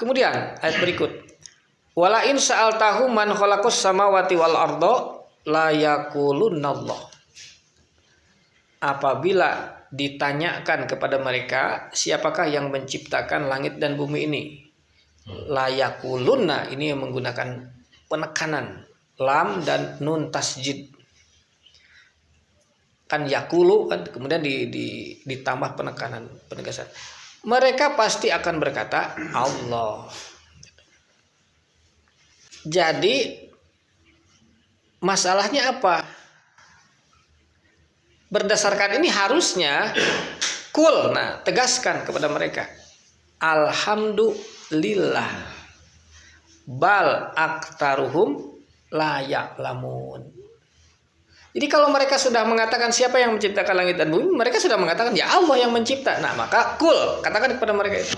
Kemudian ayat berikut. Wala in sa'altahu man khalaqas samawati wal arda la yaqulunallah. Apabila ditanyakan kepada mereka, siapakah yang menciptakan langit dan bumi ini? La yaqulunna, ini yang menggunakan penekanan lam dan nun tasjid. Kan yakulu kan, kemudian ditambah penekanan penegasan. Mereka pasti akan berkata Allah. Jadi masalahnya apa? Berdasarkan ini harusnya kul, nah tegaskan kepada mereka alhamdulillah bal aktaruhum la ya'lamun. Jadi kalau mereka sudah mengatakan siapa yang menciptakan langit dan bumi, mereka sudah mengatakan ya Allah yang mencipta. Nah maka kul, katakan kepada mereka itu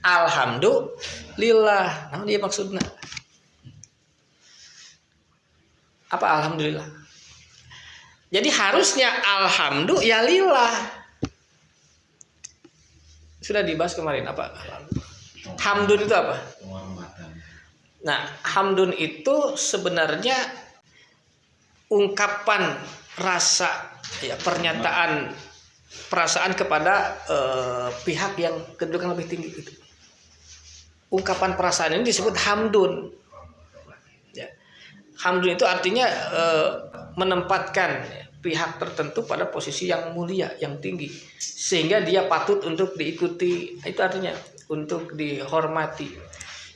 alhamdulillah. Nah dia maksudnya apa alhamdulillah? Jadi harusnya alhamdulillah ya lillah. Sudah dibahas kemarin apa? Hamdun itu apa? Nah, hamdun itu sebenarnya ungkapan rasa, ya, pernyataan perasaan kepada pihak yang kedudukan lebih tinggi itu. Ungkapan perasaan ini disebut hamdun. Ya. Hamdun itu artinya menempatkan pihak tertentu pada posisi yang mulia, yang tinggi, sehingga dia patut untuk diikuti. Itu artinya untuk dihormati.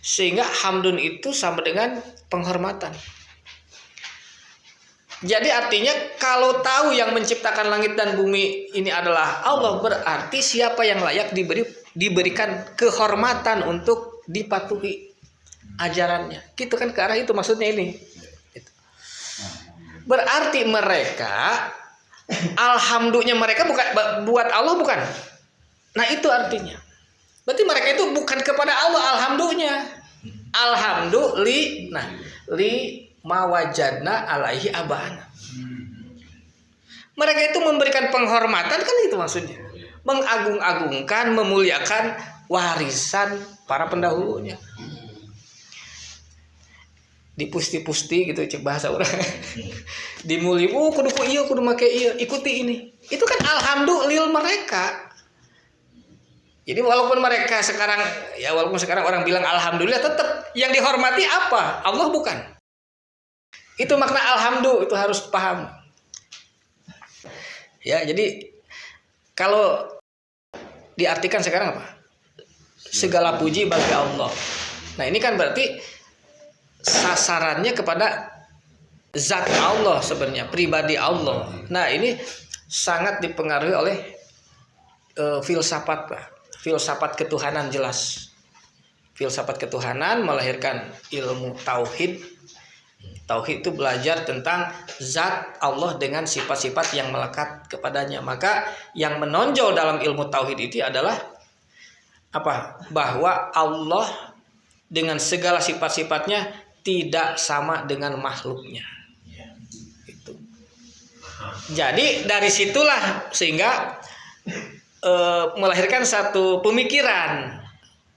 Sehingga hamdun itu sama dengan penghormatan. Jadi artinya kalau tahu yang menciptakan langit dan bumi ini adalah Allah, berarti siapa yang layak diberikan kehormatan untuk dipatuhi ajarannya. Gitu kan, ke arah itu maksudnya ini. Berarti mereka alhamdulillah mereka bukan buat Allah, bukan. Nah itu artinya. Berarti mereka itu bukan kepada Allah alhamdulillah. Alhamdulillah. Nah, li mawajadna alaihi abana. Mereka itu memberikan penghormatan, kan itu maksudnya. Mengagung-agungkan, memuliakan warisan para pendahulunya. Dipusti-pusti gitu, cek bahasa orang. Dimuli, kudu ku ieu, kudu make ieu, ikuti ini. Itu kan alhamdulillah mereka. Jadi walaupun sekarang orang bilang alhamdulillah, tetap yang dihormati apa? Allah, bukan. Itu makna alhamdulillah, itu harus paham. Ya, jadi kalau diartikan sekarang apa? Segala puji bagi Allah. Nah, ini kan berarti sasarannya kepada zat Allah sebenarnya, pribadi Allah. Nah, ini sangat dipengaruhi oleh filsafat ketuhanan jelas. Filsafat ketuhanan melahirkan ilmu tauhid. Tauhid itu belajar tentang zat Allah dengan sifat-sifat yang melekat kepadanya. Maka yang menonjol dalam ilmu tauhid itu adalah apa? Bahwa Allah dengan segala sifat-sifatnya tidak sama dengan makhluknya. Itu. Jadi dari situlah sehingga melahirkan satu pemikiran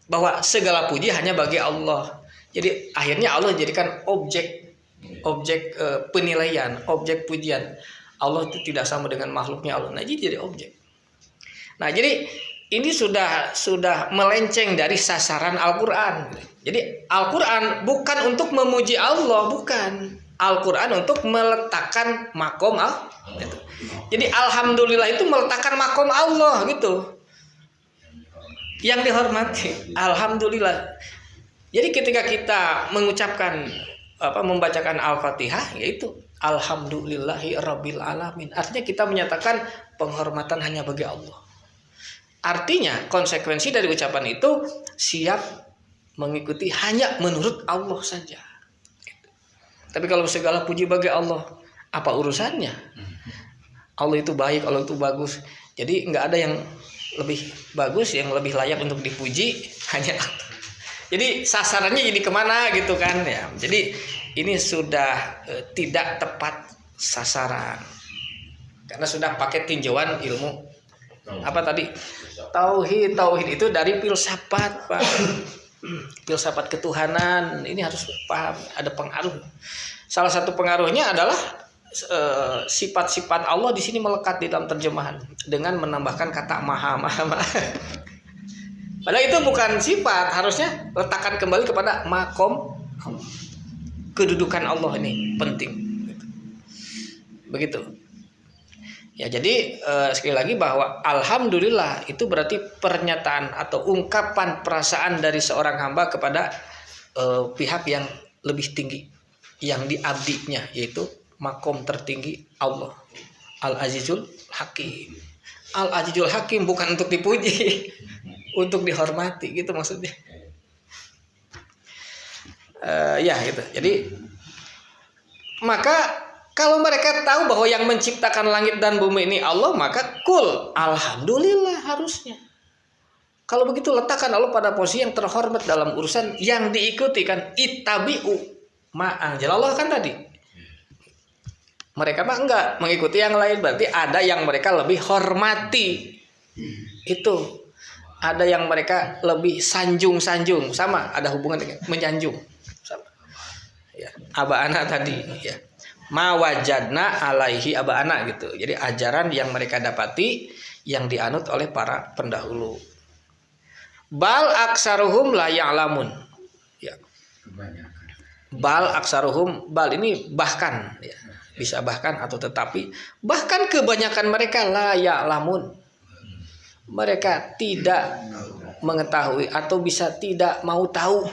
bahwa segala puji hanya bagi Allah. Jadi akhirnya Allah jadikan objek penilaian, objek pujian. Allah itu tidak sama dengan makhluknya Allah. Nah, jadi objek. Nah, jadi ini sudah melenceng dari sasaran Al-Qur'an. Jadi Al-Qur'an bukan untuk memuji Allah, bukan. Al-Qur'an untuk meletakkan makom Allah. Gitu. Jadi alhamdulillah itu meletakkan makom Allah gitu. Yang dihormati, alhamdulillah. Jadi ketika kita mengucapkan membacakan Al-Fatihah, yaitu alhamdulillahi rabbil alamin. Artinya kita menyatakan penghormatan hanya bagi Allah. Artinya konsekuensi dari ucapan itu siap mengikuti hanya menurut Allah saja. Tapi kalau segala puji bagi Allah, apa urusannya? Allah itu baik, Allah itu bagus. Jadi nggak ada yang lebih bagus, yang lebih layak untuk dipuji, hanya Allah. Jadi sasarannya jadi kemana gitu kan ya. Jadi ini sudah tidak tepat sasaran. Karena sudah pakai tinjauan ilmu apa tadi? Tauhid itu dari filsafat, Pak. filsafat ketuhanan, ini harus paham, ada pengaruh. Salah satu pengaruhnya adalah sifat-sifat Allah di sini melekat di dalam terjemahan dengan menambahkan kata maha. Padahal itu bukan sifat, harusnya letakkan kembali kepada makom, kedudukan Allah ini penting. Begitu. Ya, jadi sekali lagi bahwa alhamdulillah itu berarti pernyataan atau ungkapan perasaan dari seorang hamba kepada pihak yang lebih tinggi, yang diabdinya, yaitu makom tertinggi Allah, Al-Azizul Hakim. Al-Azizul Hakim bukan untuk dipuji, untuk dihormati, gitu maksudnya. Ya gitu. Jadi maka kalau mereka tahu bahwa yang menciptakan langit dan bumi ini Allah, maka kul alhamdulillah harusnya. Kalau begitu letakkan Allah pada posisi yang terhormat dalam urusan yang diikuti, kan ittabi'u ma'anzalallah kan tadi. Mereka mah enggak mengikuti yang lain, berarti ada yang mereka lebih hormati. Itu ada yang mereka lebih sanjung-sanjung, sama ada hubungan dengan menyanjung. Sama. Ya, aba'ana tadi ya. Ma wajadna alaihi aba'ana gitu. Jadi ajaran yang mereka dapati yang dianut oleh para pendahulu. Bal aksaruhum la ya'lamun. Ya. Bal aksaruhum, bal ini bahkan ya. Bisa bahkan atau tetapi, bahkan kebanyakan mereka la ya'lamun. Mereka tidak mengetahui atau bisa tidak mau tahu.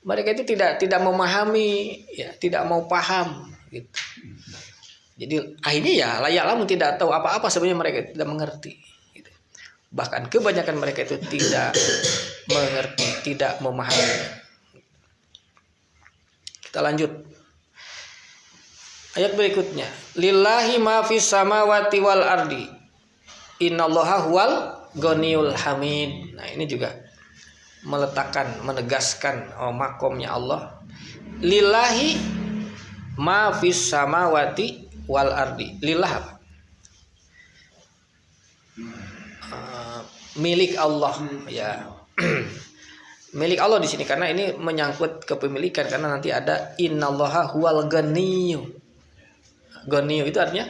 Mereka itu tidak memahami, ya, tidak mau paham gitu. Jadi akhirnya ya layak lamun tidak tahu apa-apa, sebenarnya mereka tidak mengerti gitu. Bahkan kebanyakan mereka itu tidak mengerti, tidak memahami. Kita lanjut. Ayat berikutnya, lillahi ma fis samawati wal ardi innallaha huwal ghaniyul hamid. Nah, ini juga meletakkan, menegaskan makomnya Allah. Lillahi ma fis samawati wal ardi. Lillah apa? Milik Allah ya. Milik Allah di sini karena ini menyangkut kepemilikan, karena nanti ada innallaha huwal ghaniyyu. Ghaniyyu itu artinya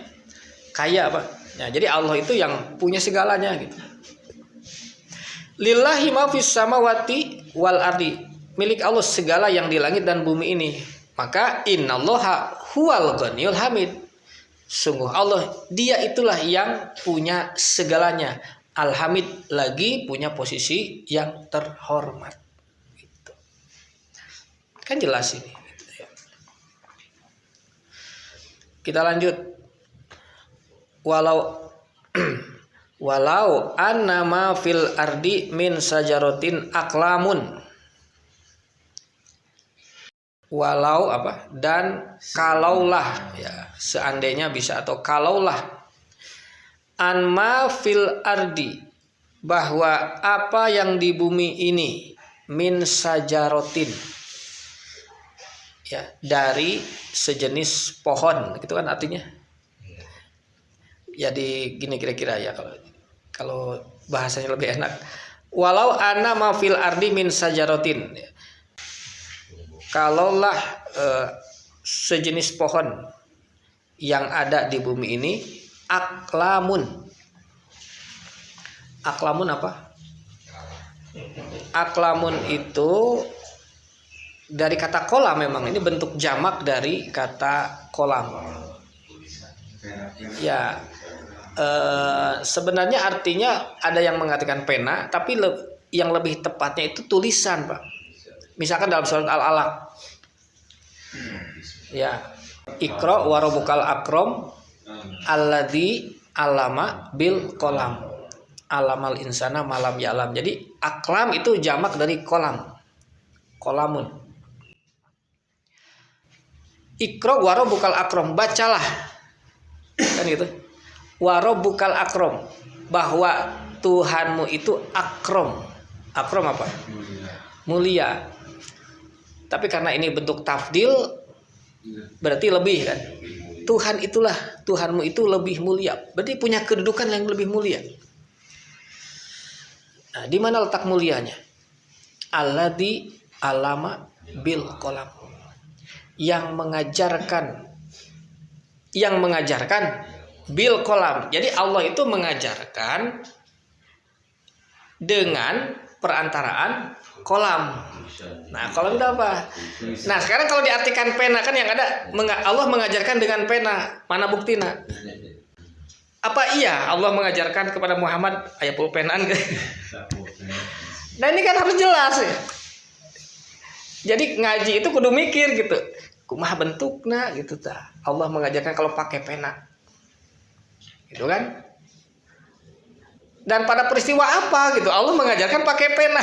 kaya apa? Ya, jadi Allah itu yang punya segalanya gitu. Lillahi ma fis samawati wal ardi. Milik Allah segala yang di langit dan bumi ini. Maka innallaha huwal ghaniyul hamid. Sungguh Allah, dia itulah yang punya segalanya. Al-Hamid, lagi punya posisi yang terhormat. Gitu. Kan jelas ini. Kita lanjut. Walau annama fil ardi min sajaratin aklamun. Walau apa? Dan kalaulah ya, seandainya bisa atau kalaulah anma fil ardi, bahwa apa yang di bumi ini min sajaratin ya, dari sejenis pohon, gitu kan artinya. Ya di gini kira-kira ya, kalau bahasanya lebih enak. Walau ana ma fil ardi min sajaratin. Kalaulah sejenis pohon yang ada di bumi ini aklamun. Aklamun apa? Aklamun itu dari kata kolam, memang ini bentuk jamak dari kata kolam. Ya, sebenarnya artinya ada yang mengatakan pena, tapi yang lebih tepatnya itu tulisan, Pak. Misalkan dalam surat Al-Alaq, ya, Iqra wa rabbukal akram alladzi alama bil kolam, alamal insana malam ya'lam. Jadi aklam itu jamak dari kolam, kolamun. Iqra wa rabbukal akram, bacalah, kan gitu. Wa rabbukal akram, bahwa Tuhanmu itu akram. Akram apa? Mulia. Tapi karena ini bentuk tafdil, berarti lebih kan. Tuhan itulah, Tuhanmu itu lebih mulia, berarti punya kedudukan yang lebih mulia. Nah, di mana letak mulianya? alladzi alama bil qalam, yang mengajarkan bil qalam. Jadi Allah itu mengajarkan dengan perantaraan kolam. Nah, kolam itu apa? Nah, sekarang kalau diartikan pena kan yang ada Allah mengajarkan dengan pena. Mana buktinya? Apa iya Allah mengajarkan kepada Muhammad aya pulpenaan? Nah, ini kan harus jelas ya. Jadi ngaji itu kudu mikir gitu. Kumaha bentukna gitu tah. Allah mengajarkan kalau pakai pena. Gitu kan? Dan pada peristiwa apa gitu Allah mengajarkan pakai pena.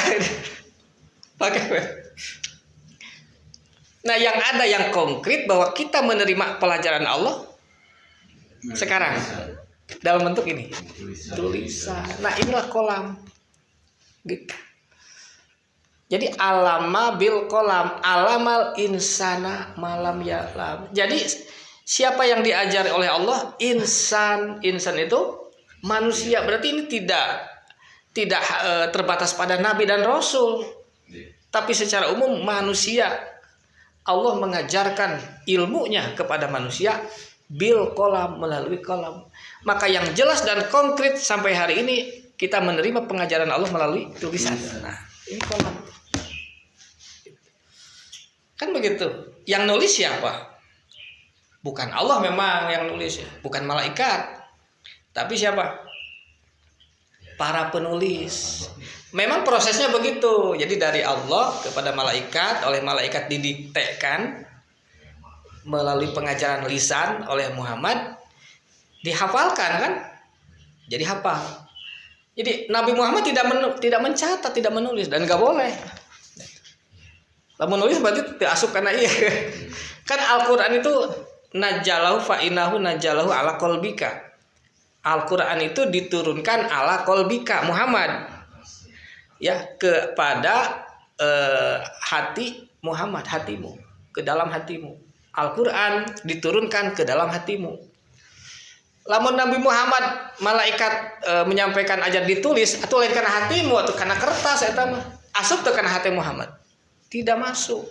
Pakai pena. Nah, yang ada yang konkret bahwa kita menerima pelajaran Allah sekarang dalam bentuk ini tulisan. Nah, inilah kolam. Gitu. Jadi alama bil kolam, alamal insana malam yalam. Jadi siapa yang diajari oleh Allah? Insan itu manusia. Berarti ini tidak terbatas pada nabi dan rasul, tapi secara umum manusia. Allah mengajarkan ilmunya kepada manusia bil kolam, melalui kolam. Maka yang jelas dan konkret sampai hari ini kita menerima pengajaran Allah melalui tulisan. Nah, ini kolam. Kan begitu. Yang nulis siapa? Bukan Allah memang yang nulis, bukan malaikat. Tapi siapa? Para penulis. Memang prosesnya begitu. Jadi dari Allah kepada malaikat, oleh malaikat didiktekan melalui pengajaran lisan oleh Muhammad, dihafalkan kan? Jadi hafal. Jadi Nabi Muhammad tidak mencatat, tidak menulis, dan nggak boleh. Lamun nulis berarti diasup karena iya. Kan Al-Qur'an itu najalahu fa innahu najalahu ala qalbika. Al-Qur'an itu diturunkan ala qalbika Muhammad. Ya, kepada hati Muhammad, hatimu, ke dalam hatimu. Al-Qur'an diturunkan ke dalam hatimu. Lamun Nabi Muhammad malaikat menyampaikan ajar ditulis atau lain karena hatimu atau karena kertas eta mah. Asup teu kana hati Muhammad. Tidak masuk.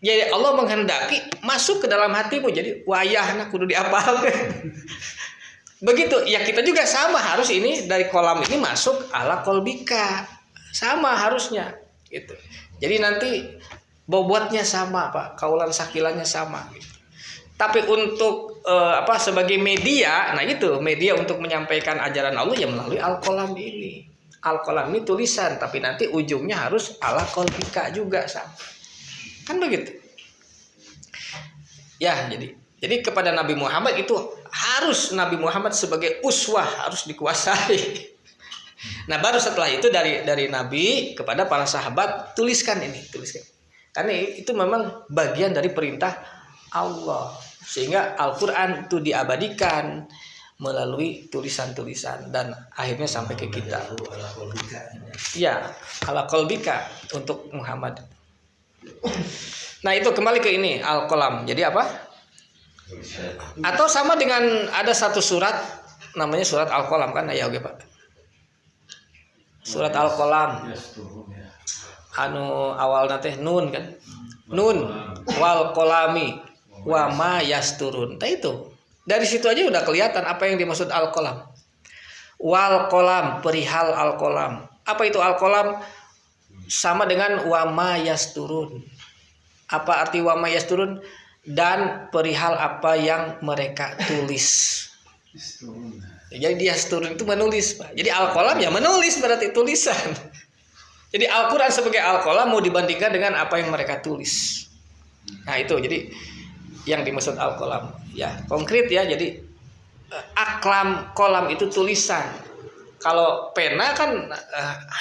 Jadi Allah menghendaki masuk ke dalam hatimu. Jadi wayahna kudu diapal. Begitu. Ya kita juga sama harus ini dari kolam ini masuk ala kolbika. Sama harusnya. Gitu. Jadi nanti bobotnya sama, Pak. Kaulan sakilannya sama. Gitu. Tapi untuk sebagai media, nah itu media untuk menyampaikan ajaran Allah ya melalui al-qalam ini. Al-qalam ini tulisan, tapi nanti ujungnya harus ala qalbika juga sama. Kan begitu. Ya, jadi kepada Nabi Muhammad itu harus Nabi Muhammad sebagai uswah harus dikuasai. Nah, baru setelah itu dari Nabi kepada para sahabat tuliskan. Karena itu memang bagian dari perintah Allah. Sehingga Al-Qur'an itu diabadikan melalui tulisan-tulisan dan akhirnya sampai ke kita. Ya, ala qalbika untuk Muhammad. Nah, itu kembali ke ini Al-Qalam. Jadi apa? Atau sama dengan ada satu surat namanya surat Al-Qalam kan ya oke Pak. Surat Al-Qalam. Anu awalna teh nun kan. Nun wal qalami wa ma yasturun. Nah itu. Dari situ aja udah kelihatan apa yang dimaksud al-qalam. Wal qalam, perihal al-qalam. Apa itu al-qalam? Sama dengan wa ma yasturun. Apa arti wa ma yasturun? Dan perihal apa yang mereka tulis. Jadi yasturun itu menulis, Pak. Jadi al-qalam ya menulis berarti tulisan. Jadi Al-Qur'an sebagai al-qalam mau dibandingkan dengan apa yang mereka tulis. Nah, itu jadi yang dimaksud al-qalam ya konkret ya. Jadi aklam kolam itu tulisan. Kalau pena kan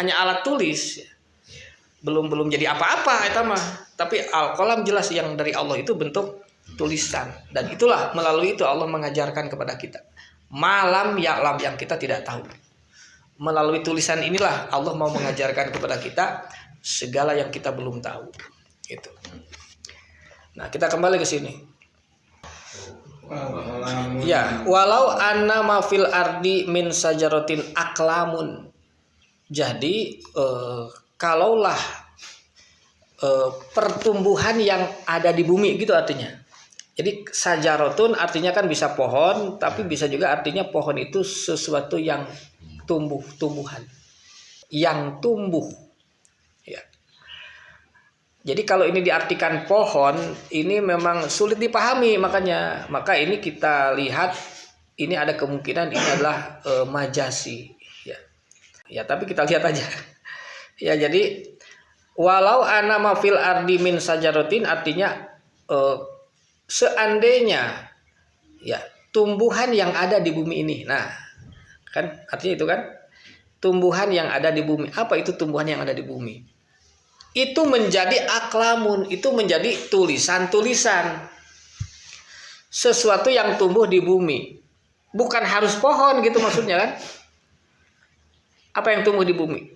hanya alat tulis, belum jadi apa-apa eta mah. Tapi al-qalam jelas yang dari Allah itu bentuk tulisan, dan itulah melalui itu Allah mengajarkan kepada kita malam ya'lam yang kita tidak tahu. Melalui tulisan inilah Allah mau mengajarkan kepada kita segala yang kita belum tahu. Gitu. Nah, kita kembali ke sini. Ya, walau anna ma fil ardi min sajaratin aklamun. Jadi kalaulah pertumbuhan yang ada di bumi gitu artinya. Jadi sajarotun artinya kan bisa pohon, tapi bisa juga artinya pohon itu sesuatu yang tumbuhan yang tumbuh. Ya. Jadi kalau ini diartikan pohon, ini memang sulit dipahami maka ini kita lihat ini ada kemungkinan ini adalah majasi. Ya, tapi kita lihat aja. Ya, jadi walau anama fil ardi min sajarotin artinya seandainya ya tumbuhan yang ada di bumi ini. Nah, kan artinya itu kan tumbuhan yang ada di bumi. Apa itu tumbuhan yang ada di bumi? Itu menjadi aklamun, itu menjadi tulisan-tulisan. Sesuatu yang tumbuh di bumi. Bukan harus pohon gitu maksudnya kan? Apa yang tumbuh di bumi?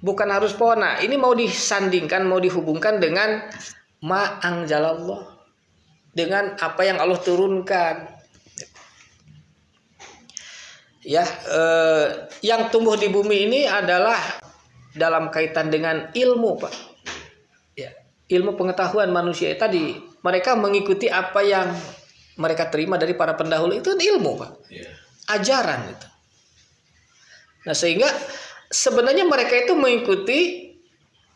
Bukan harus pohon. Nah, ini mau disandingkan, mau dihubungkan dengan ma'angjalallah, dengan apa yang Allah turunkan. Ya, yang tumbuh di bumi ini adalah dalam kaitan dengan ilmu, Pak. Ya, ilmu pengetahuan manusia tadi, mereka mengikuti apa yang mereka terima dari para pendahulu itu ilmu, Pak. Ajaran itu. Nah, sehingga sebenarnya mereka itu mengikuti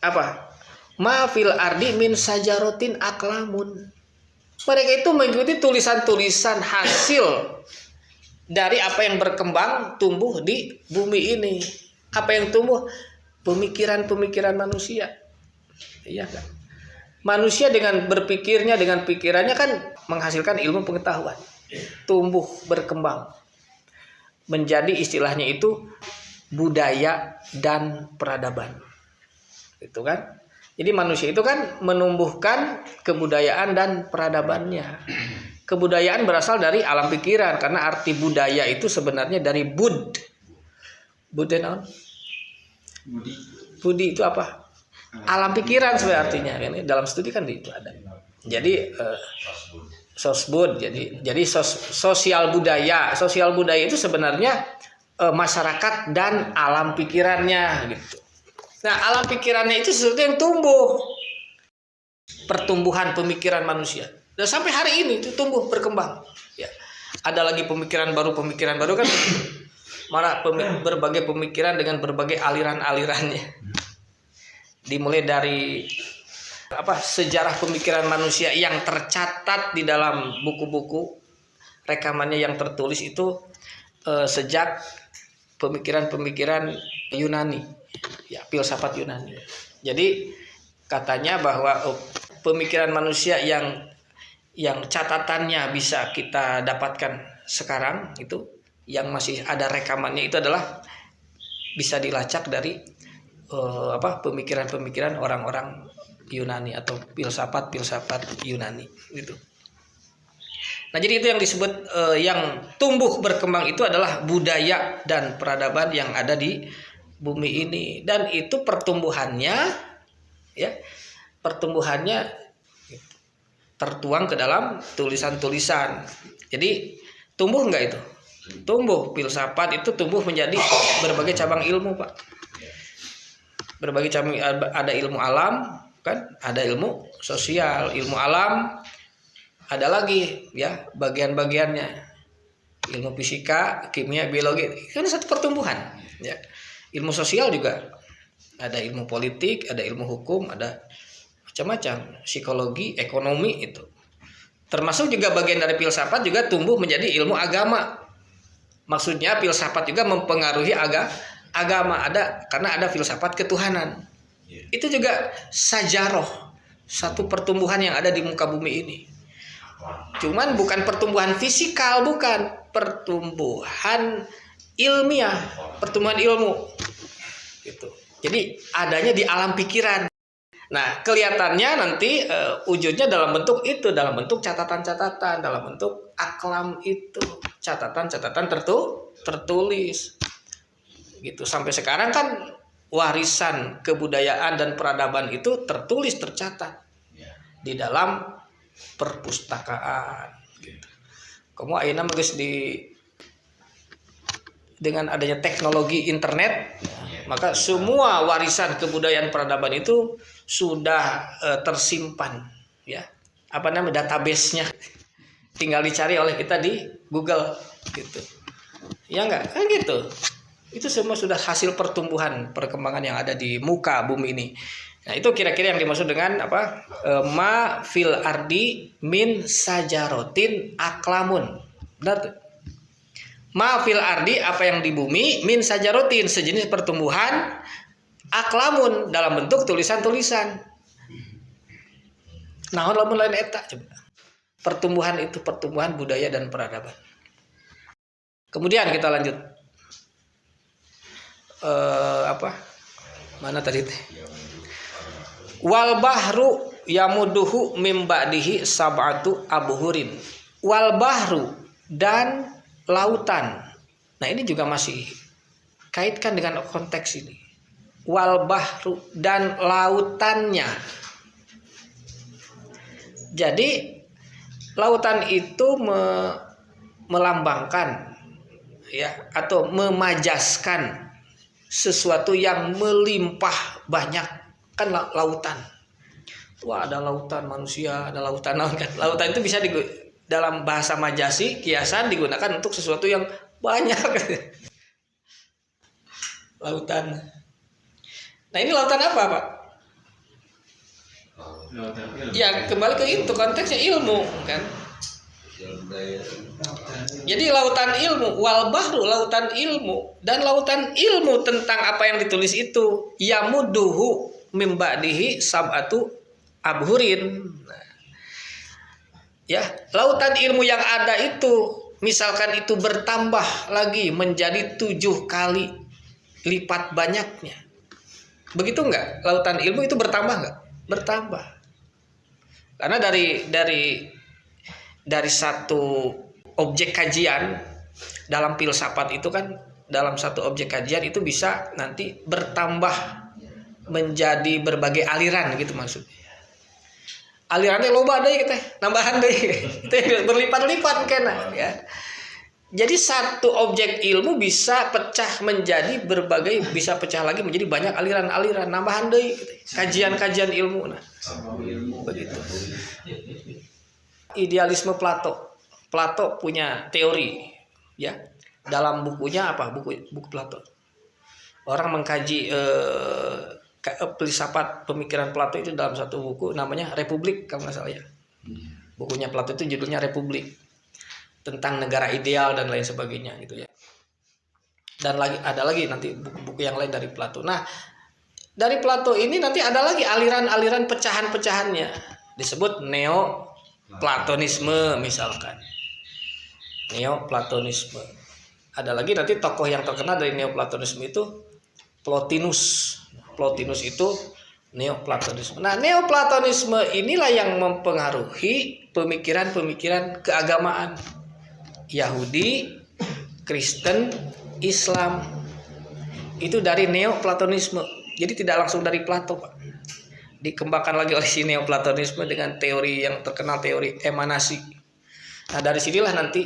apa? Ma fil ardi min sajarotin aklamun. Mereka itu mengikuti tulisan-tulisan hasil dari apa yang berkembang tumbuh di bumi ini. Apa yang tumbuh? Pemikiran-pemikiran manusia. Iya kan? Manusia dengan berpikirnya, dengan pikirannya kan menghasilkan ilmu pengetahuan. Tumbuh, berkembang. Menjadi istilahnya itu budaya dan peradaban. Itu kan? Jadi manusia itu kan menumbuhkan kebudayaan dan peradabannya. Kebudayaan berasal dari alam pikiran karena arti budaya itu sebenarnya dari bud. Bud non? Budi itu apa? Alam pikiran sebenarnya artinya. Dalam studi kan itu ada. Jadi sosbud. Jadi sosial budaya. Sosial budaya itu sebenarnya masyarakat dan alam pikirannya gitu. Nah, alam pikirannya itu sesuatu yang tumbuh. Pertumbuhan pemikiran manusia. Dan sampai hari ini itu tumbuh berkembang. Ya. Ada lagi pemikiran baru kan. Mana berbagai pemikiran dengan berbagai aliran-alirannya. Dimulai dari sejarah pemikiran manusia yang tercatat di dalam buku-buku rekamannya yang tertulis itu sejak pemikiran-pemikiran Yunani, ya, filsafat Yunani. Jadi katanya bahwa pemikiran manusia yang catatannya bisa kita dapatkan sekarang itu, yang masih ada rekamannya itu adalah bisa dilacak dari pemikiran-pemikiran orang-orang Yunani atau filsafat Yunani gitu. Nah, jadi itu yang disebut yang tumbuh berkembang itu adalah budaya dan peradaban yang ada di bumi ini, dan itu pertumbuhannya tertuang ke dalam tulisan-tulisan. Jadi tumbuh enggak itu? Tumbuh. Filsafat itu tumbuh menjadi berbagai cabang ilmu, Pak. Berbagai cabang, ada ilmu alam, kan? Ada ilmu sosial, ilmu alam. Ada lagi ya bagian-bagiannya, ilmu fisika, kimia, biologi, kan satu pertumbuhan. Ya. Ilmu sosial juga ada, ilmu politik, ada ilmu hukum, ada macam-macam, psikologi, ekonomi itu. Termasuk juga bagian dari filsafat juga tumbuh menjadi ilmu agama. Maksudnya filsafat juga mempengaruhi agama, ada karena ada filsafat ketuhanan. Itu juga sajaroh, satu pertumbuhan yang ada di muka bumi ini. Cuman bukan pertumbuhan fisikal, bukan pertumbuhan ilmiah, pertumbuhan ilmu gitu. Jadi adanya di alam pikiran. Nah, kelihatannya nanti wujudnya dalam bentuk itu, dalam bentuk catatan-catatan, dalam bentuk aklam itu, catatan-catatan tertulis gitu. Sampai sekarang kan warisan kebudayaan dan peradaban itu tertulis, tercatat di dalam perpustakaan gitu. Kamu ayeuna geus dengan adanya teknologi internet, maka semua warisan kebudayaan peradaban itu sudah tersimpan, ya. Apa namanya, database-nya. Tinggal dicari oleh kita di Google gitu. Ya enggak? Kan gitu. Itu semua sudah hasil pertumbuhan, perkembangan yang ada di muka bumi ini. Nah, itu kira-kira yang dimaksud dengan apa? Ma fil ardi min sajarotin aklamun. Benar tuh? Ma fil ardi, apa yang di bumi, min sajarotin, sejenis pertumbuhan, aklamun, dalam bentuk tulisan-tulisan. Nah, lain eta coba. Pertumbuhan itu pertumbuhan budaya dan peradaban. Kemudian kita lanjut. Mana tadi teh? Wal bahru yamuduhu mim ba'dihi sab'atu abhurin. Wal bahru, dan lautan. Nah, ini juga masih kaitkan dengan konteks ini. Wal bahru, dan lautannya. Jadi lautan itu melambangkan, ya, atau memajaskan sesuatu yang melimpah banyak. Kan lautan. Wah, ada lautan manusia, ada lautan kan. Lautan itu bisa dalam bahasa majasi, kiasan, digunakan untuk sesuatu yang banyak. Lautan. Nah, ini lautan apa, Pak? Ya, kembali ke itu, konteksnya ilmu, kan? Jadi lautan ilmu, wal bahru, lautan ilmu, dan lautan ilmu tentang apa yang ditulis itu, yamuduhu mim ba'dihi sab'atu abhurin. Ya, lautan ilmu yang ada itu, misalkan itu bertambah lagi menjadi 7 kali lipat banyaknya. Begitu enggak? Lautan ilmu itu bertambah enggak? Bertambah. Karena dari satu objek kajian dalam filsafat itu kan, dalam satu objek kajian itu bisa nanti bertambah menjadi berbagai aliran gitu maksudnya. Alirannya loba deh kita, nambahan deh. Berlipat-lipat kena, ya. Jadi satu objek ilmu bisa pecah menjadi berbagai, bisa pecah lagi menjadi banyak aliran-aliran, nambahan deh gitu. Kajian-kajian ilmu. Nah, begitu. Idealisme Plato. Plato punya teori, ya. Dalam bukunya apa? Buku Plato. Orang mengkaji filsafat pemikiran Plato itu dalam satu buku namanya Republik, kalau nggak salah ya. Bukunya Plato itu judulnya Republik, tentang negara ideal dan lain sebagainya gitu ya. Dan ada lagi nanti buku-buku yang lain dari Plato. Nah, dari Plato ini nanti ada lagi aliran-aliran pecahan-pecahannya, disebut Neoplatonisme misalkan. Neoplatonisme. Ada lagi nanti tokoh yang terkenal dari Neoplatonisme itu Plotinus. Plotinus itu Neoplatonisme. Nah, Neoplatonisme inilah yang mempengaruhi pemikiran-pemikiran keagamaan Yahudi, Kristen, Islam. Itu dari Neoplatonisme. Jadi tidak langsung dari Plato, Pak. Dikembangkan lagi oleh si Neoplatonisme dengan teori yang terkenal, teori emanasi. Nah, dari sinilah nanti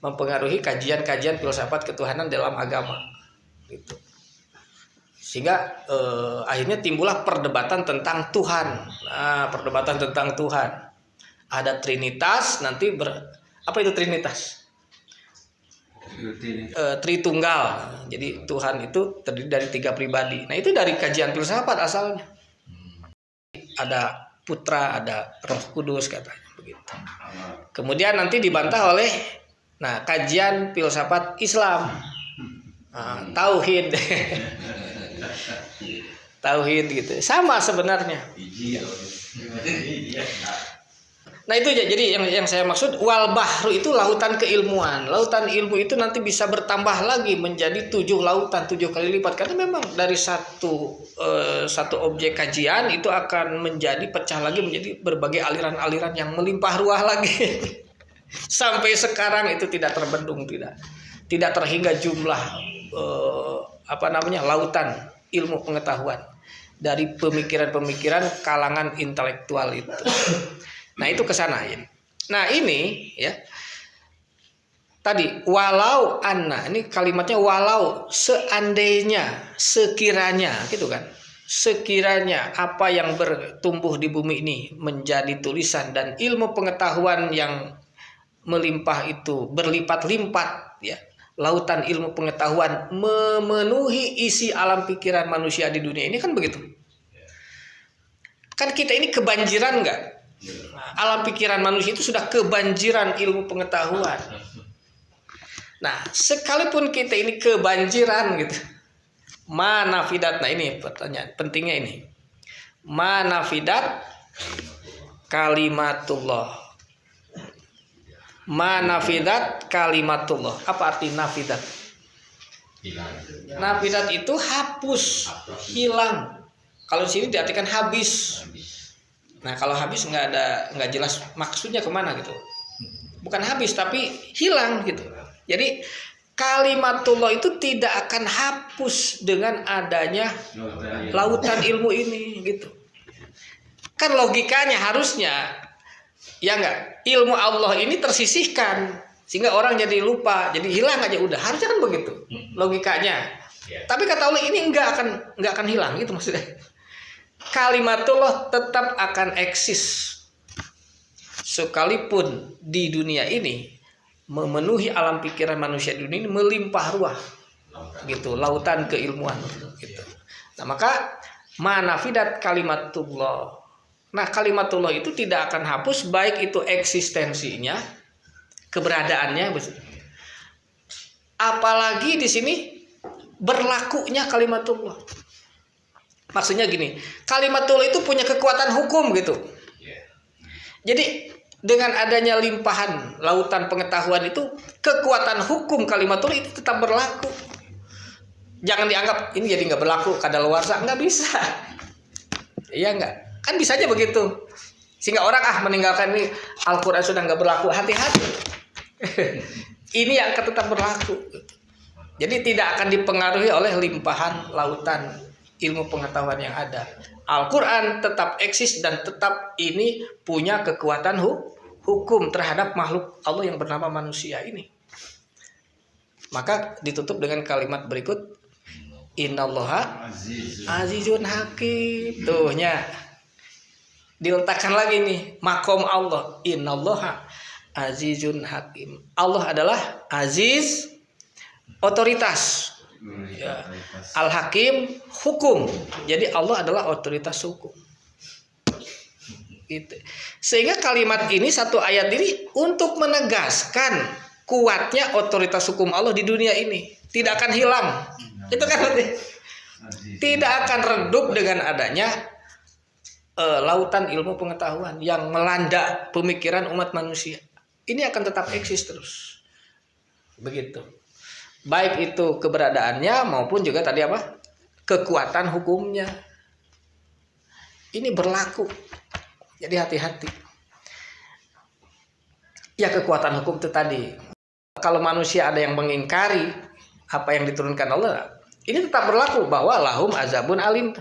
mempengaruhi kajian-kajian filsafat ketuhanan dalam agama. Gitu. Sehingga akhirnya timbullah perdebatan tentang Tuhan. Nah, perdebatan tentang Tuhan. Ada Trinitas, nanti apa itu Trinitas? Tritunggal. Jadi Tuhan itu terdiri dari 3 pribadi. Nah, itu dari kajian filsafat asalnya. Ada Putra, ada Roh Kudus katanya begitu. Kemudian nanti dibantah oleh kajian filsafat Islam. Tauhid. Tauhid gitu. Sama sebenarnya. Nah, itu jadi yang saya maksud wal bahru itu lautan keilmuan. Lautan ilmu itu nanti bisa bertambah lagi menjadi 7 lautan, 7 kali lipat, karena memang dari satu objek kajian itu akan menjadi pecah lagi menjadi berbagai aliran-aliran yang melimpah ruah lagi. Sampai sekarang itu tidak terbendung, tidak terhingga jumlah lautan ilmu pengetahuan dari pemikiran-pemikiran kalangan intelektual itu. Nah, itu ke sana ya. Nah, ini ya. tadi walau anna, ini kalimatnya walau, seandainya, sekiranya gitu kan. Sekiranya apa yang bertumbuh di bumi ini menjadi tulisan dan ilmu pengetahuan yang melimpah itu berlipat-lipat ya. Lautan ilmu pengetahuan memenuhi isi alam pikiran manusia di dunia ini kan begitu. Kan kita ini kebanjiran nggak? Alam pikiran manusia itu sudah kebanjiran ilmu pengetahuan. Nah, sekalipun kita ini kebanjiran gitu, mana fidat? Nah ini pertanyaan pentingnya ini. Mana fidat kalimatullah? Mana fidat kalimatullah? Apa arti nafidat? Nafidat itu hapus, hilang. Kalau di sini diartikan habis. Nah kalau habis nggak jelas maksudnya kemana gitu. Bukan habis tapi hilang gitu. Jadi kalimatullah itu tidak akan hapus dengan adanya lautan ilmu ini gitu. Kan logikanya harusnya ya enggak, ilmu Allah ini tersisihkan sehingga orang jadi lupa, jadi hilang aja udah. Harusnya kan begitu logikanya. Tapi kata Allah ini enggak akan hilang gitu maksudnya. Kalimatullah tetap akan eksis sekalipun di dunia ini memenuhi alam pikiran manusia di dunia ini melimpah ruah gitu, lautan keilmuan gitu. Nah maka manafidat kalimatullah. Nah kalimatullah itu tidak akan hapus baik itu eksistensinya, keberadaannya, apalagi di sini berlakunya kalimatullah. Maksudnya gini, kalimatullah itu punya kekuatan hukum gitu. Jadi dengan adanya limpahan lautan pengetahuan itu, kekuatan hukum kalimatullah itu tetap berlaku. Jangan dianggap ini jadi nggak berlaku kadaluarsa, nggak bisa. Iya nggak? Kan bisa aja begitu. Sehingga orang meninggalkan ini Al-Quran sudah nggak berlaku, hati-hati. Ini yang akan tetap berlaku. Jadi tidak akan dipengaruhi oleh limpahan lautan ilmu pengetahuan yang ada. Al-Quran tetap eksis dan tetap ini punya kekuatan hukum terhadap makhluk Allah yang bernama manusia ini. Maka ditutup dengan kalimat berikut, Innallaha azizun hakim. Tuhnya diletakkan lagi nih makom Allah, Innallaha azizun hakim. Allah adalah aziz, otoritas. Ya. Al-Hakim hukum. Jadi Allah adalah otoritas hukum. Gitu. Sehingga kalimat ini, satu ayat ini untuk menegaskan kuatnya otoritas hukum Allah di dunia ini. Tidak akan hilang. Itu kan tidak akan redup dengan adanya lautan ilmu pengetahuan yang melanda pemikiran umat manusia. Ini akan tetap eksis terus. Begitu. Baik itu keberadaannya maupun juga tadi apa? Kekuatan hukumnya. Ini berlaku. Jadi hati-hati. Ya kekuatan hukum itu tadi. Kalau manusia ada yang mengingkari apa yang diturunkan Allah, ini tetap berlaku bahwa lahum azabun alim.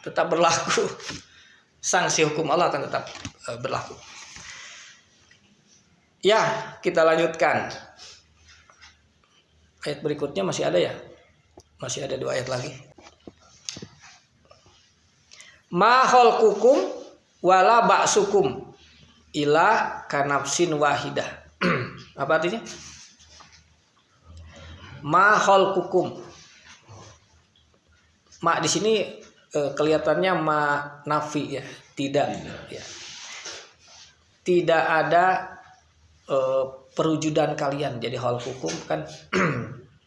Tetap berlaku. Sanksi hukum Allah akan tetap berlaku. Ya, kita lanjutkan. Ayat berikutnya masih ada ya? Masih ada 2 ayat lagi. Ma khalqukum wala ba'sukum ila kanafsin wahidah. Apa artinya? Ma khalqukum. Ma di sini kelihatannya ma nafi ya, tidak ya. Tidak ada perwujudan kalian. Jadi hal hukum kan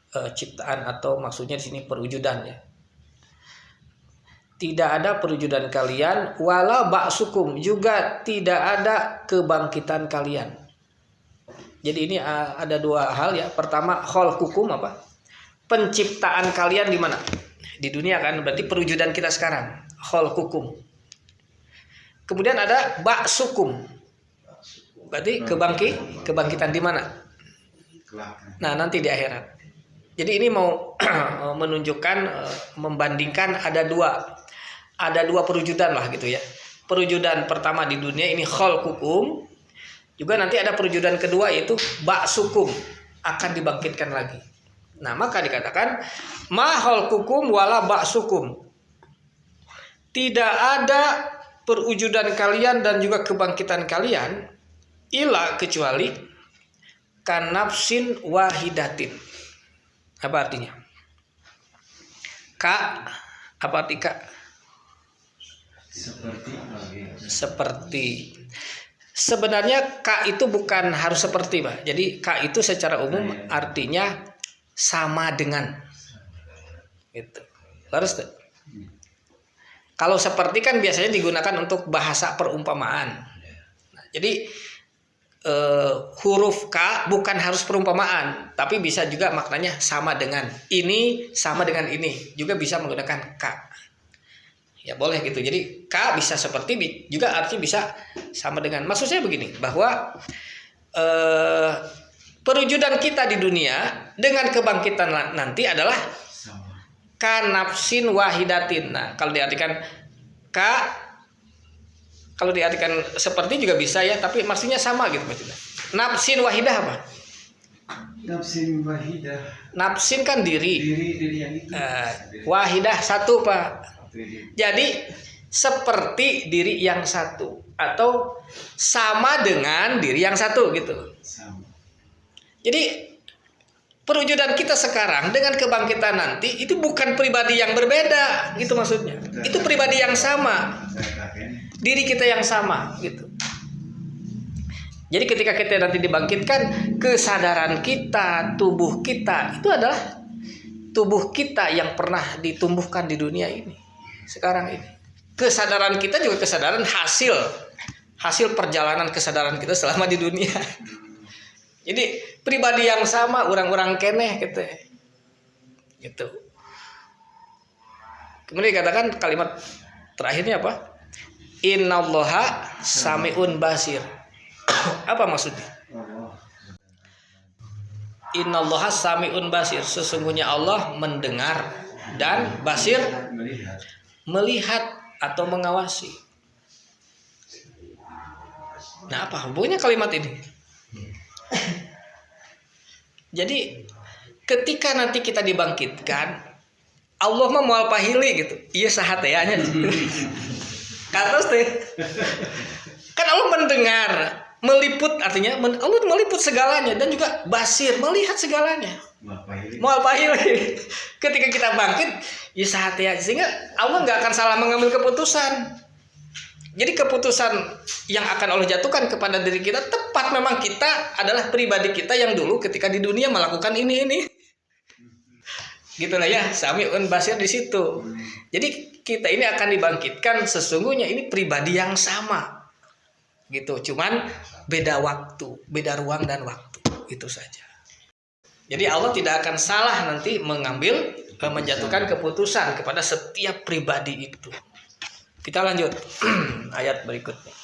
ciptaan atau maksudnya di sini perwujudan ya. Tidak ada perwujudan kalian, wala ba'sukum, juga tidak ada kebangkitan kalian. Jadi ini ada 2 hal ya. Pertama khalqukum apa? Penciptaan kalian di mana? Di dunia kan, berarti perwujudan kita sekarang. Khalqukum. Kemudian ada ba'sukum. Berarti kebangkitan di mana? Nah, nanti di akhirat. Jadi ini mau menunjukkan, membandingkan ada 2 perwujudan lah gitu ya. Perwujudan pertama di dunia ini khalqukum, Juga nanti ada perwujudan kedua, yaitu ba'sukum, akan dibangkitkan lagi. Nah, maka dikatakan mahal kukum wala ba'sukum. Tidak ada perwujudan kalian dan juga kebangkitan kalian ila kecuali kanafsin wahidatin. Apa artinya? Ka, apa arti ka? Seperti. Sebenarnya ka itu bukan harus seperti, Pak. Jadi ka itu secara umum artinya sama dengan. Gitu. Harus tuh. Kalau seperti kan biasanya digunakan untuk bahasa perumpamaan. Nah, jadi huruf K bukan harus perumpamaan, tapi bisa juga maknanya sama dengan. Ini sama dengan ini, juga bisa menggunakan K. Ya boleh gitu. Jadi K bisa seperti, juga artinya bisa sama dengan. Maksud saya begini, bahwa perwujudan kita di dunia dengan kebangkitan nanti adalah kanafsin wahidatin. Nah, kalau diartikan K, kalau diartikan seperti juga bisa ya, tapi maksudnya sama gitu maksudnya. Nafsin wahidah apa? Nafsin wahidah. Nafsin kan diri. Diri yang itu. Wahidah satu, Pak. Jadi seperti diri yang satu atau sama dengan diri yang satu gitu. Sama. Jadi perwujudan kita sekarang dengan kebangkitan nanti itu bukan pribadi yang berbeda gitu maksudnya. Itu pribadi yang sama. Diri kita yang sama gitu. Jadi ketika kita nanti dibangkitkan, kesadaran kita, tubuh kita itu adalah tubuh kita yang pernah ditumbuhkan di dunia ini sekarang ini. Kesadaran kita juga kesadaran hasil perjalanan kesadaran kita selama di dunia. Jadi pribadi yang sama, orang-orang keneh gitu. Gitu. Kemudian dikatakan kalimat terakhirnya apa? Innallaha sami'un basir. Apa maksudnya? Innallaha sami'un basir. Sesungguhnya Allah mendengar dan basir melihat atau mengawasi. Nah, apa hubungannya kalimat ini? Jadi ketika nanti kita dibangkitkan, Allah mah moal pahili gitu. Iya sahateanya. Kata teh. Kan Allah mendengar, meliput artinya Allah meliput segalanya dan juga basir melihat segalanya. Moal pahili. Ketika kita bangkit, ya sahateanya, sehingga Allah nggak akan salah mengambil keputusan. Jadi keputusan yang akan Allah jatuhkan kepada diri kita tepat, memang kita adalah pribadi kita yang dulu ketika di dunia melakukan ini. Gitulah ya, sami'un basir di situ. Jadi kita ini akan dibangkitkan, sesungguhnya ini pribadi yang sama. Gitu, cuman beda waktu, beda ruang dan waktu, itu saja. Jadi Allah tidak akan salah nanti menjatuhkan keputusan kepada setiap pribadi itu. Kita lanjut ayat berikutnya.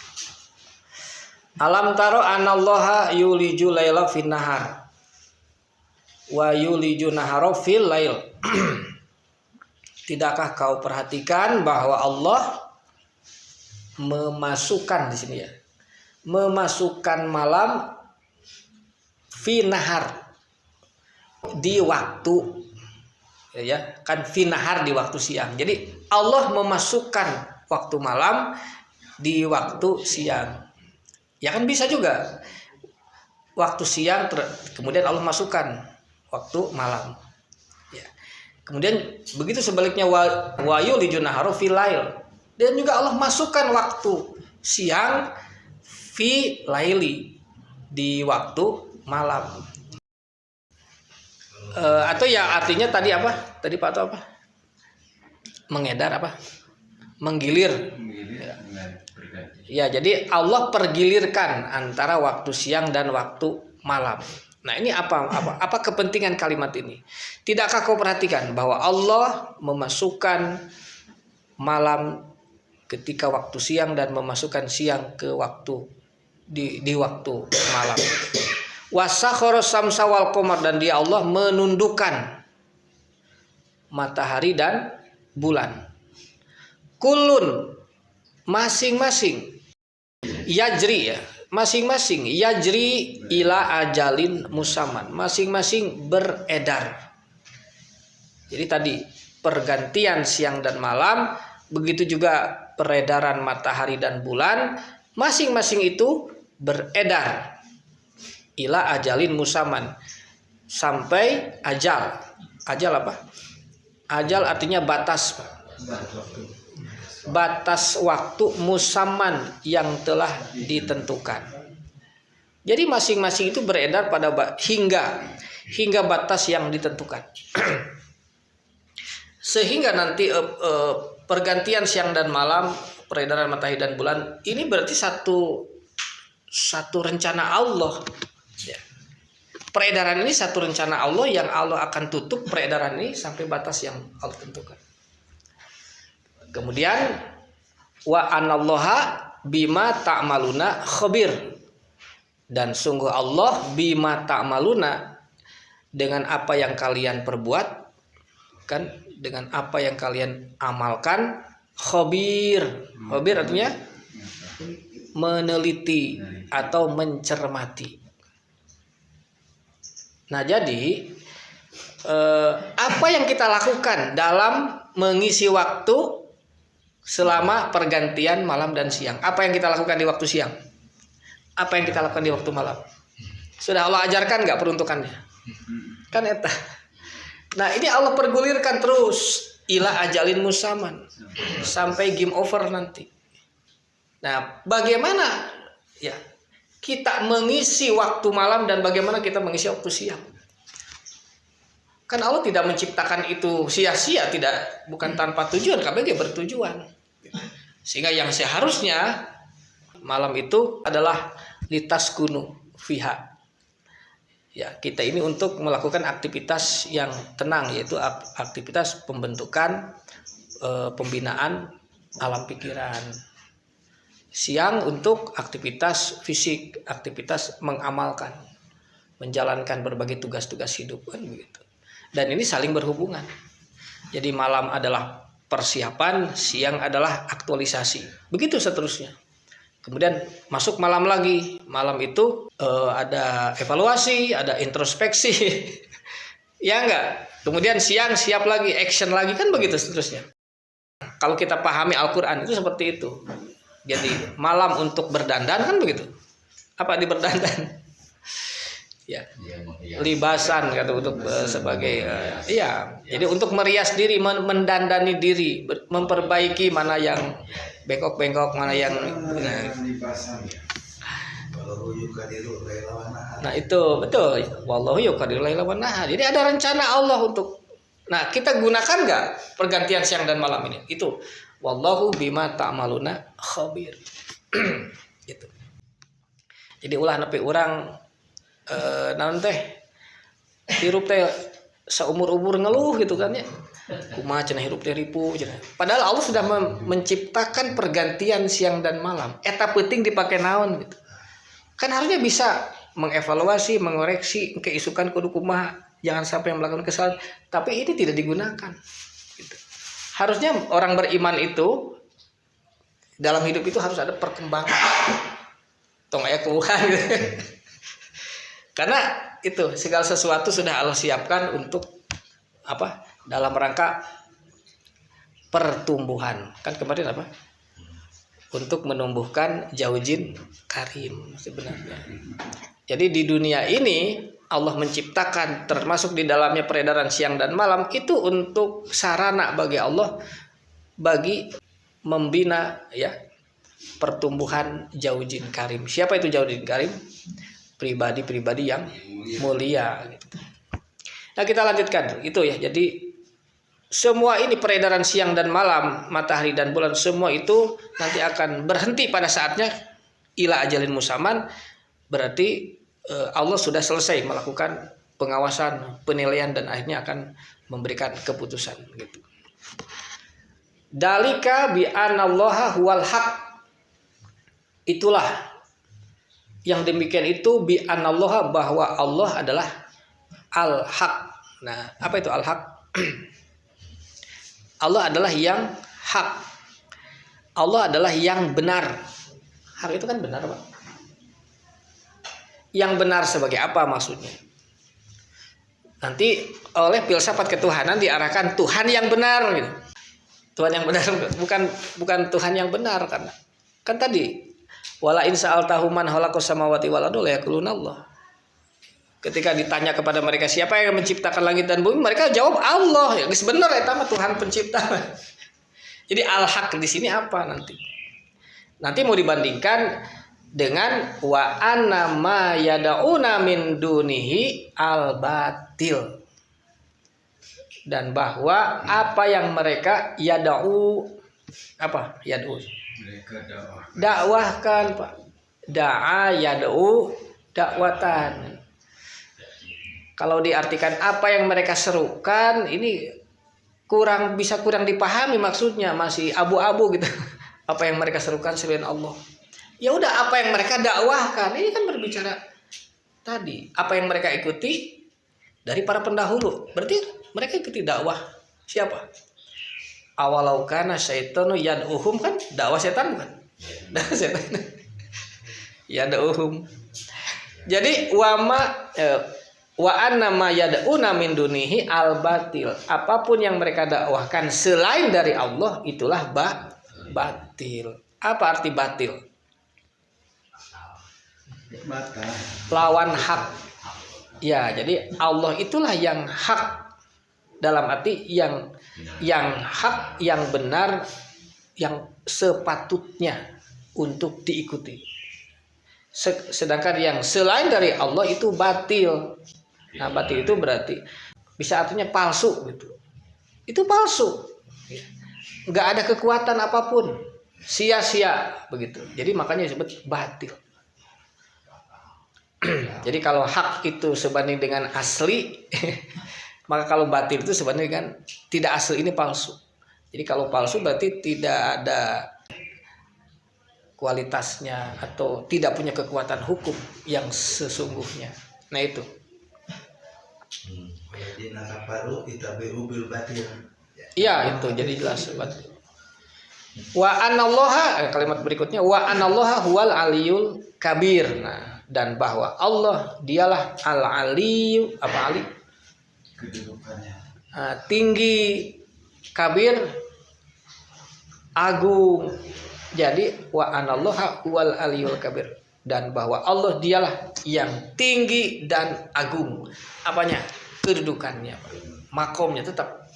Alam taro anallaha yuliju laila fin nahar wa yuliju nahara fil lail. Tidakkah kau perhatikan bahwa Allah memasukkan di sini ya, memasukkan malam fi nahar, di waktu, ya kan, fi nahar di waktu siang. Jadi Allah memasukkan waktu malam di waktu siang. Ya kan bisa juga waktu siang kemudian Allah masukkan waktu malam. Ya. Kemudian begitu sebaliknya wa yuliju nahara fil lail. Dan juga Allah masukkan waktu siang fi laili, di waktu malam. Atau ya artinya tadi apa? Tadi Pak atau apa? Mengedar apa? Menggilir. Ya, jadi Allah pergilirkan antara waktu siang dan waktu malam. Nah, ini apa kepentingan kalimat ini? Tidakkah kau perhatikan bahwa Allah memasukkan malam ketika waktu siang dan memasukkan siang ke waktu di waktu malam. Wasakhara samsa wal qamar, dan dia Allah menundukkan matahari dan bulan. Kulun, masing-masing, yajri ya, masing-masing yajri ila ajalin musamman, masing-masing beredar. Jadi tadi pergantian siang dan malam, begitu juga peredaran matahari dan bulan, masing-masing itu beredar ila ajalin musamman, sampai ajal. Ajal apa? Ajal artinya batas, batas waktu musamman yang telah ditentukan. Jadi masing-masing itu beredar pada hingga batas yang ditentukan. Sehingga nanti pergantian siang dan malam, peredaran matahari dan bulan ini berarti satu rencana Allah. Ya. Peredaran ini satu rencana Allah yang Allah akan tutup peredaran ini sampai batas yang Allah tentukan. Kemudian wa anallaha bima ta'maluna khabir, dan sungguh Allah bima ta'maluna, dengan apa yang kalian perbuat, kan, dengan apa yang kalian amalkan, khabir. Khabir artinya meneliti atau mencermati. Nah, jadi apa yang kita lakukan dalam mengisi waktu selama pergantian malam dan siang? Apa yang kita lakukan di waktu siang? Apa yang kita lakukan di waktu malam? Sudah Allah ajarkan nggak peruntukannya? Kan eta. Nah, ini Allah pergulirkan terus ila ajalin musamman sampai game over nanti. Nah, bagaimana ya kita mengisi waktu malam dan bagaimana kita mengisi waktu siang? Kan Allah tidak menciptakan itu sia-sia, bukan tanpa tujuan, KBG bertujuan. Sehingga yang seharusnya malam itu adalah litaskunu fiha. Ya, kita ini untuk melakukan aktivitas yang tenang, yaitu aktivitas pembentukan, pembinaan alam pikiran. Siang untuk aktivitas fisik, aktivitas mengamalkan, menjalankan berbagai tugas-tugas hidup, kan begitu. Dan ini saling berhubungan. Jadi malam adalah persiapan, siang adalah aktualisasi. Begitu seterusnya. Kemudian masuk malam lagi. Malam itu ada evaluasi, ada introspeksi. Ya enggak? Kemudian siang siap lagi, action lagi, kan begitu seterusnya. Kalau kita pahami Al-Qur'an itu seperti itu. Jadi malam untuk berdandan, kan begitu. Apa di berdandan? Ya, libasan kata untuk sebagai iya. Jadi untuk merias diri, mendandani diri, memperbaiki mana yang bengkok-bengkok, mana yang nah itu betul. Wallahu yuqaddiru laila wan nahar. Jadi ada rencana Allah untuk. Nah, kita gunakan nggak pergantian siang dan malam ini? Itu wallahu bima ta'maluna khabir. Gitu. Jadi ulah nepi urang naon teh hirup teh seumur-umur ngeluh gitu kan ya. Kumaha cenah hirup teh ripu cenah. Padahal Allah sudah menciptakan pergantian siang dan malam. Eta penting dipakai naon gitu. Kan harusnya bisa mengevaluasi, mengoreksi, keisukan kudu kumaha, jangan sampai melakukan kesalahan. Tapi ini tidak digunakan. Gitu. Harusnya orang beriman itu dalam hidup itu harus ada perkembangan. Tong aya keluhan gitu. Karena itu segala sesuatu sudah Allah siapkan untuk apa? Dalam rangka pertumbuhan. Kan kemarin apa? Untuk menumbuhkan zaujin karim sebenarnya. Jadi di dunia ini Allah menciptakan termasuk di dalamnya peredaran siang dan malam itu untuk sarana bagi Allah bagi membina ya pertumbuhan zaujin karim. Siapa itu zaujin karim? Pribadi-pribadi yang mulia gitu. Nah, kita lanjutkan itu ya. Jadi semua ini peredaran siang dan malam, matahari dan bulan, semua itu nanti akan berhenti pada saatnya ila ajalin musamman. Berarti Allah sudah selesai melakukan pengawasan, penilaian, dan akhirnya akan memberikan keputusan gitu. Dalika bi anallaha huwal haq. Itulah yang demikian itu bi anallaha, bahwa Allah adalah al-haq. Nah, apa itu al-haq? Allah adalah yang hak. Allah adalah yang benar. Hak itu kan benar, Pak. yang benar sebagai apa maksudnya? Nanti oleh filsafat ketuhanan diarahkan Tuhan yang benar gitu. Tuhan yang benar bukan Tuhan yang benar, karena kan tadi wala in sa'altahum man khalaqas samawati wal arda la yaquluna Allah. Ketika ditanya kepada mereka siapa yang menciptakan langit dan bumi, mereka jawab Allah. Ya geus bener eta mah Tuhan pencipta. Jadi al-haq di sini apa nanti? Nanti mau dibandingkan dengan wa anna ma yad'una min dunihi al-batil. Dan bahwa apa yang mereka yad'u apa? Yad'u. Mereka Dakwahkan, Pak. Da'a yad'u dakwatan. Kalau diartikan apa yang mereka serukan, ini kurang dipahami maksudnya, masih abu-abu gitu. Apa yang mereka serukan selain Allah. Ya udah, apa yang mereka dakwahkan, ini kan berbicara tadi, apa yang mereka ikuti dari para pendahulu. Berarti mereka ikuti dakwah siapa? Awalau kana syaitanu yad'uhum, kan dakwah setan bukan? Dakwah setan. Yad'uhum. Jadi wa anna ma yad'una min dunihi al-batil. Apapun yang mereka dakwahkan selain dari Allah itulah batil. Apa arti batil? batal. Lawan hak. Ya, jadi Allah itulah yang hak, dalam arti yang hak, yang benar, yang sepatutnya untuk diikuti. Sedangkan yang selain dari Allah itu batil. Nah, batil itu berarti bisa artinya palsu gitu. Itu palsu. Nggak ada kekuatan apapun. Sia-sia begitu. Jadi makanya disebut batil. Jadi kalau hak itu sebanding dengan asli, maka kalau batil itu sebanding dengan tidak asli, ini palsu. Jadi kalau palsu berarti tidak ada kualitasnya atau tidak punya kekuatan hukum yang sesungguhnya. Nah itu. Iya itu, jadi jelas batil. Wa anallaha, kalimat berikutnya wa anallaha huwal aliyul kabir. Nah, dan bahwa Allah dialah al-aliyu, apa ali? Kedudukannya. Tinggi, kabir, agung. Jadi wa anallaha huwal aliyul kabir, dan bahwa Allah dialah yang tinggi dan agung. Apanya? Kedudukannya, makomnya tetap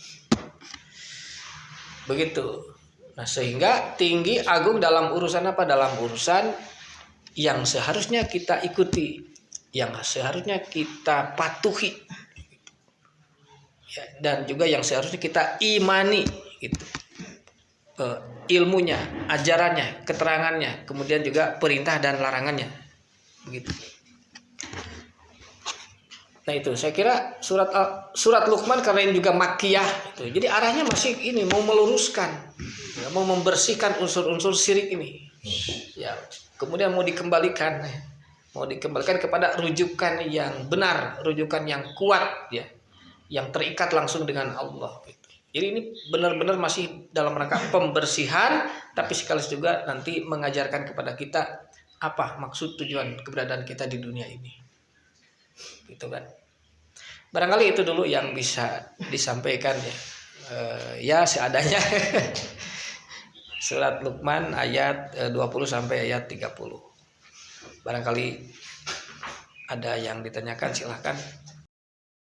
begitu. Nah, sehingga tinggi agung dalam urusan apa? Dalam urusan yang seharusnya kita ikuti, yang seharusnya kita patuhi, ya, dan juga yang seharusnya kita imani gitu. Ilmunya, ajarannya, keterangannya, kemudian juga perintah dan larangannya, begitu. Nah itu, saya kira surat Luqman karena ini juga makkiyah, gitu. Jadi arahnya masih ini mau meluruskan, ya, mau membersihkan unsur-unsur syirik ini, ya. Kemudian mau dikembalikan kepada rujukan yang benar, rujukan yang kuat, ya, yang terikat langsung dengan Allah. Gitu. Jadi ini benar-benar masih dalam rangka pembersihan, tapi sekaligus juga nanti mengajarkan kepada kita apa maksud tujuan keberadaan kita di dunia ini, gitu kan. Barangkali itu dulu yang bisa disampaikan, ya, ya seadanya. Surat Luqman ayat 20 sampai ayat 30. Barangkali ada yang ditanyakan, silahkan.